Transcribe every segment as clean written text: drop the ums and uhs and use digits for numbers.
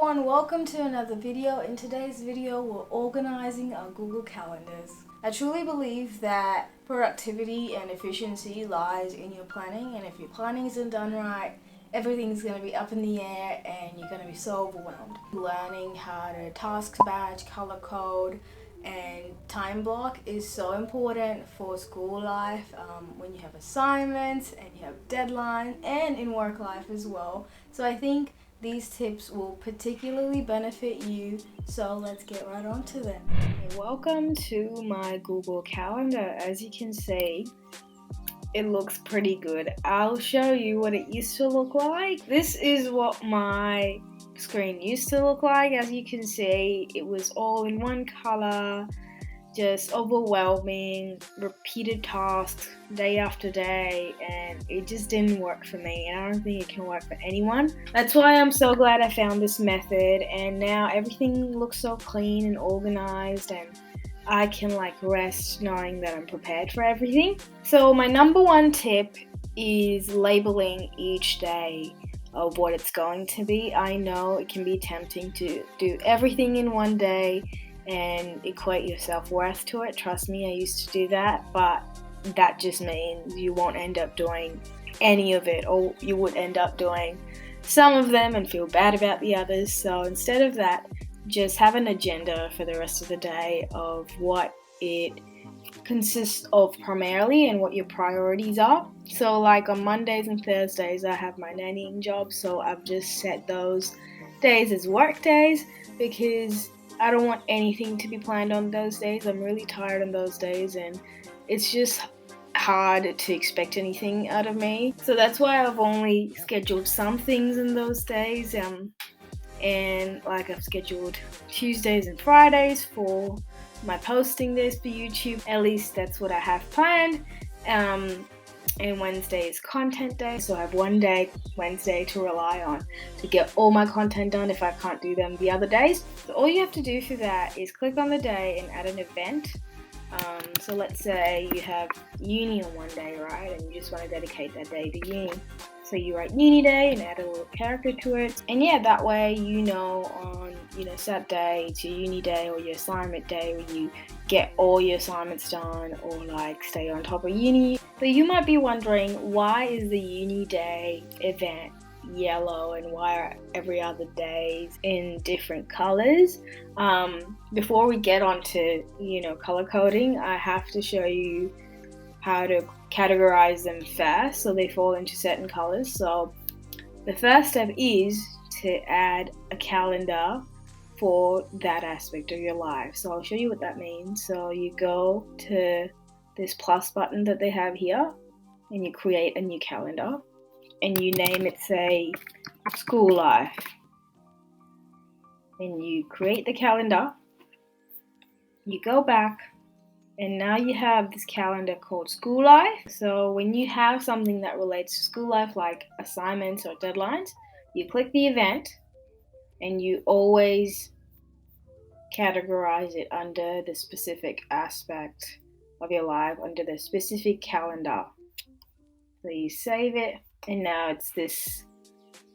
everyone, welcome to another video. In today's video, we're organizing our Google Calendars. I truly believe that productivity and efficiency lies in your planning, and if your planning isn't done right, everything's going to be up in the air and you're going to be so overwhelmed. Learning how to task batch, color code, and time block is so important for school life, when you have assignments and you have deadlines, and in work life as well. So I think these tips will particularly benefit you, so let's get right on to them. Welcome to my Google Calendar. As you can see, it looks pretty good. I'll show you what it used to look like. This is what my screen used to look like. As you can see, it was all in one color, just overwhelming, repeated tasks day after day, and it just didn't work for me, and I don't think it can work for anyone. That's why I'm so glad I found this method, and now everything looks so clean and organized, and I can rest knowing that I'm prepared for everything. So my number one tip is labeling each day of what it's going to be. I know it can be tempting to do everything in one day and equate your self-worth to it. Trust me, I used to do that, but that just means you won't end up doing any of it, or you would end up doing some of them and feel bad about the others. So instead of that, just have an agenda for the rest of the day of what it consists of primarily and what your priorities are. So on Mondays and Thursdays, I have my nannying job, so I've just set those days as work days because I don't want anything to be planned on those days. I'm really tired on those days, and it's just hard to expect anything out of me. So that's why I've only scheduled some things in those days. And I've scheduled Tuesdays and Fridays for my posting days for YouTube. At least that's what I have planned. And Wednesday is content day, so I have one day, Wednesday, to rely on to get all my content done if I can't do them the other days. So all you have to do for that is click on the day and add an event. So let's say you have uni on one day, right, and you just want to dedicate that day to uni. So you write uni day and add a little character to it, and that way on set day it's your uni day or your assignment day where you get all your assignments done or stay on top of uni. But you might be wondering, why is the uni day event yellow and why are every other days in different colors? Before we get on to color coding, I have to show you how to categorize them first so they fall into certain colors. So the first step is to add a calendar for that aspect of your life. So I'll show you what that means. So you go to this plus button that they have here and you create a new calendar and you name it, say, school life. And you create the calendar, you go back, and now you have this calendar called school life. So when you have something that relates to school life, like assignments or deadlines, you click the event and you always categorize it under the specific aspect of your life, under the specific calendar. So you save it, and now it's this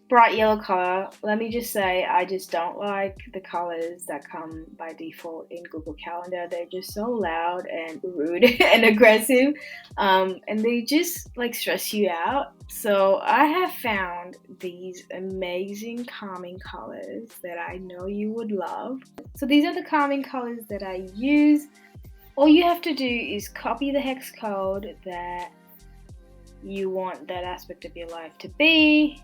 bright yellow color. Let me just say, I just don't like the colors that come by default in Google Calendar. They're just so loud and rude and aggressive, and they just stress you out. So I have found these amazing calming colors that I know you would love. So these are the calming colors that I use. All you have to do is copy the hex code that you want that aspect of your life to be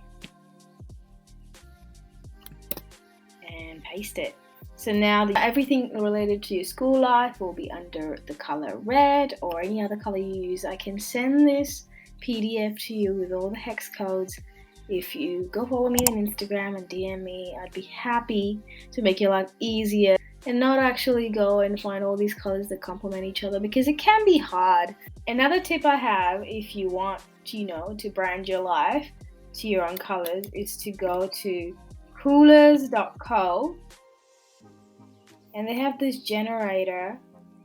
and paste it. So now everything related to your school life will be under the color red or any other color you use. I can send this PDF to you with all the hex codes. If you go follow me on Instagram and DM me, I'd be happy to make your life easier and not actually go and find all these colors that complement each other, because it can be hard. Another tip I have, if you want to brand your life to your own colors, is to go to coolors.co, and they have this generator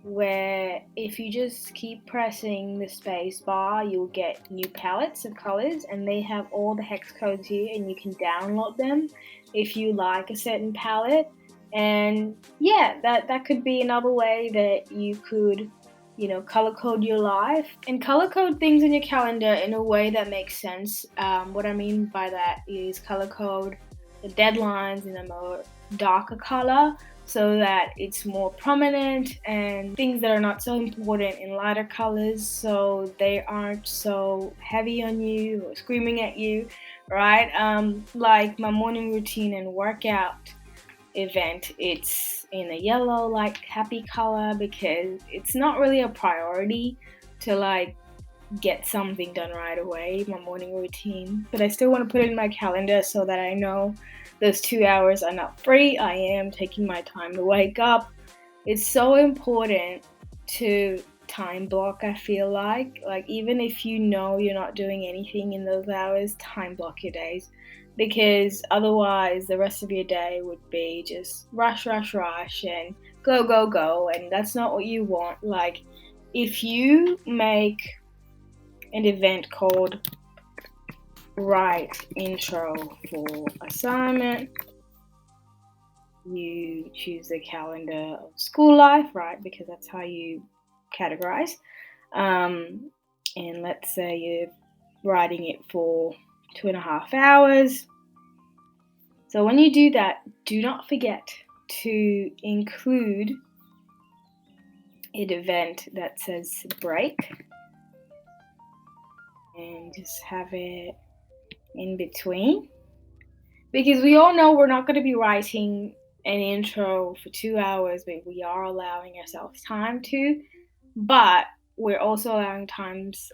where if you just keep pressing the space bar, you'll get new palettes of colors, and they have all the hex codes here and you can download them if you like a certain palette. And yeah, that could be another way that you could, color code your life and color code things in your calendar in a way that makes sense. What I mean by that is color code the deadlines in a more darker color so that it's more prominent, and things that are not so important in lighter colors so they aren't so heavy on you or screaming at you, right? Like my morning routine and workout event, it's in a yellow, like happy color, because it's not really a priority to like get something done right away, my morning routine, but I still want to put it in my calendar so that I know those 2 hours are not free. I am taking my time to wake up. It's so important to time block, I feel like even if you know you're not doing anything in those hours, time block your days, because otherwise the rest of your day would be just rush and go, and that's not what you want. Like if you make an event called write intro for assignment, you choose the calendar of school life, right? Because that's how you categorize. And let's say you're writing it for 2.5 hours. So when you do that, do not forget to include an event that says break, and just have it in between, because we all know we're not going to be writing an intro for 2 hours, but we are allowing ourselves time to, but we're also allowing times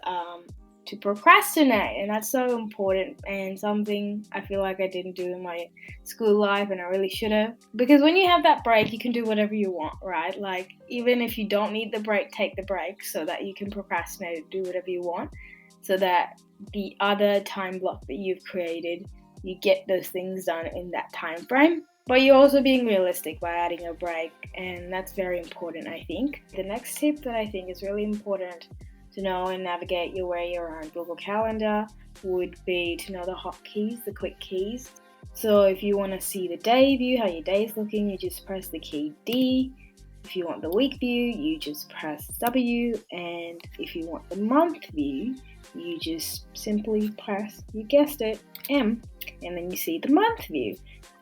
to procrastinate, and that's so important, and something I feel like I didn't do in my school life, and I really should have, because when you have that break, you can do whatever you want, right? Like even if you don't need the break, take the break so that you can procrastinate and do whatever you want, so that the other time block that you've created, you get those things done in that time frame. But you're also being realistic by adding a break, and that's very important, I think. The next tip that I think is really important to know and navigate your way around Google Calendar would be to know the hotkeys, the quick keys. So if you want to see the day view, how your day is looking, you just press the key D. If you want the week view, you just press W. And if you want the month view, you just simply press, you guessed it, M, and then you see the month view.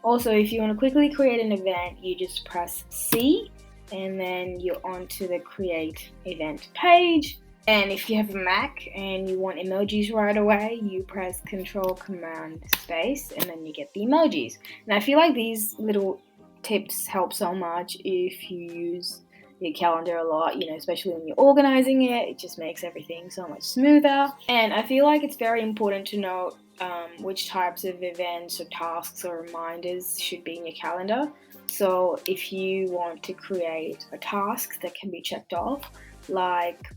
Also, if you want to quickly create an event, you just press C, and then you're onto the create event page. And if you have a Mac and you want emojis right away, you press Control Command Space, and then you get the emojis. And I feel like these little tips help so much if you use your calendar a lot, especially when you're organizing it. It just makes everything so much smoother. And I feel like it's very important to know which types of events or tasks or reminders should be in your calendar. So if you want to create a task that can be checked off, like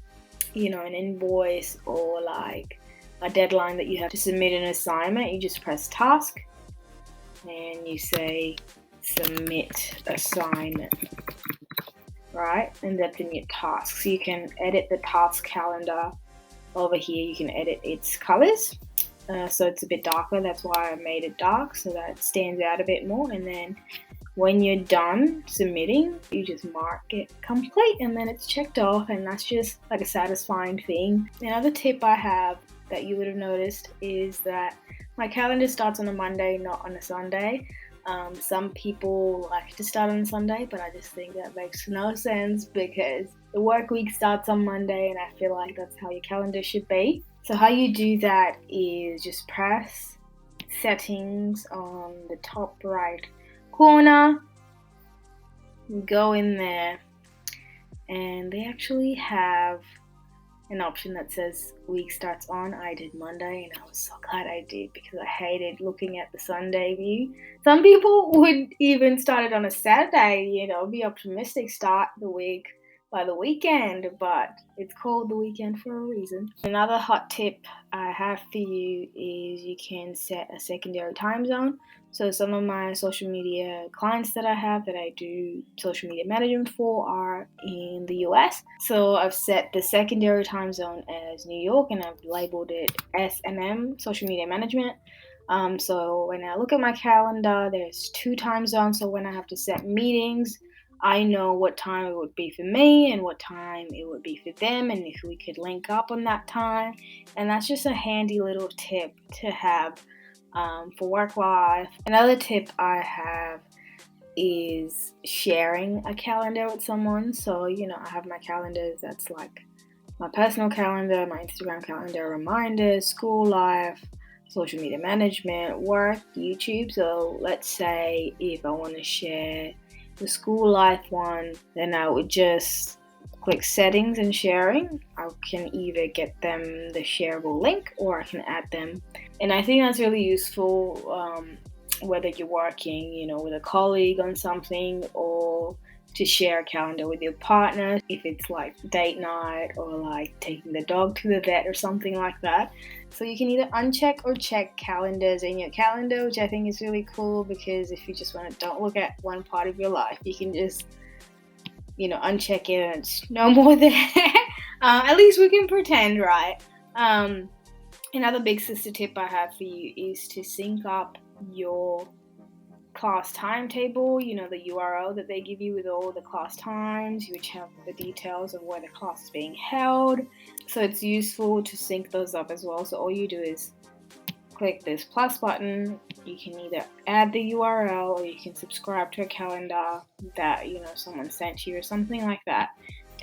an invoice or like a deadline that you have to submit an assignment, you just press task and you say submit assignment, right? And that's in your tasks. You can edit the task calendar over here. You can edit its colors, so it's a bit darker. That's why I made it dark, so that it stands out a bit more. And then when you're done submitting, you just mark it complete, and then it's checked off, and that's just like a satisfying thing. Another tip I have that you would have noticed is that my calendar starts on a Monday, not on a Sunday. Some people like to start on a Sunday, but I just think that makes no sense, because the work week starts on Monday, and I feel like that's how your calendar should be. So how you do that is just press settings on the top right corner, go in there, and they actually have an option that says week starts on. I did Monday, and I was so glad I did, because I hated looking at the Sunday view. Some people would even start it on a Saturday, be optimistic, start the week by the weekend, but it's called the weekend for a reason. Another hot tip I have for you is you can set a secondary time zone. So some of my social media clients that I have that I do social media management for are in the US. So I've set the secondary time zone as New York, and I've labeled it SMM, social media management. So when I look at my calendar, there's 2 time zones. So when I have to set meetings, I know what time it would be for me and what time it would be for them, and if we could link up on that time. And that's just a handy little tip to have for work life. Another tip I have is sharing a calendar with someone. So, I have my calendars that's like my personal calendar, my Instagram calendar, reminders, school life, social media management, work, YouTube. So let's say if I want to share the school life one, then I would just click settings and sharing. I can either get them the shareable link or I can add them. And I think that's really useful, whether you're working, with a colleague on something, or to share a calendar with your partner if it's like date night or like taking the dog to the vet or something like that. So you can either uncheck or check calendars in your calendar, which I think is really cool, because if you just want to don't look at one part of your life, you can just uncheck it and it's no more there. At least we can pretend, right? Another big sister tip I have for you is to sync up your class timetable, the URL that they give you with all the class times, which have the details of where the class is being held. So it's useful to sync those up as well. So all you do is click this plus button. You can either add the URL or you can subscribe to a calendar that someone sent you or something like that.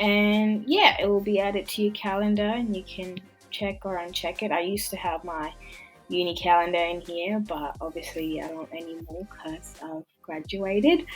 And yeah, it will be added to your calendar and you can check or uncheck it. I used to have my uni calendar in here, but obviously I don't anymore because I've graduated.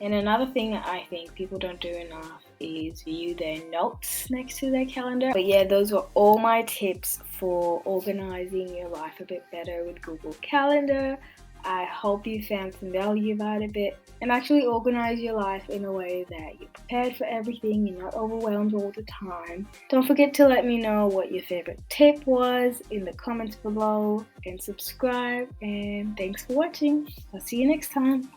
And another thing that I think people don't do enough is view their notes next to their calendar. But yeah, those were all my tips for organizing your life a bit better with Google Calendar. I hope you found some value about it and actually organize your life in a way that you're prepared for everything, you're not overwhelmed all the time. Don't forget to let me know what your favorite tip was in the comments below and subscribe, and thanks for watching. I'll see you next time.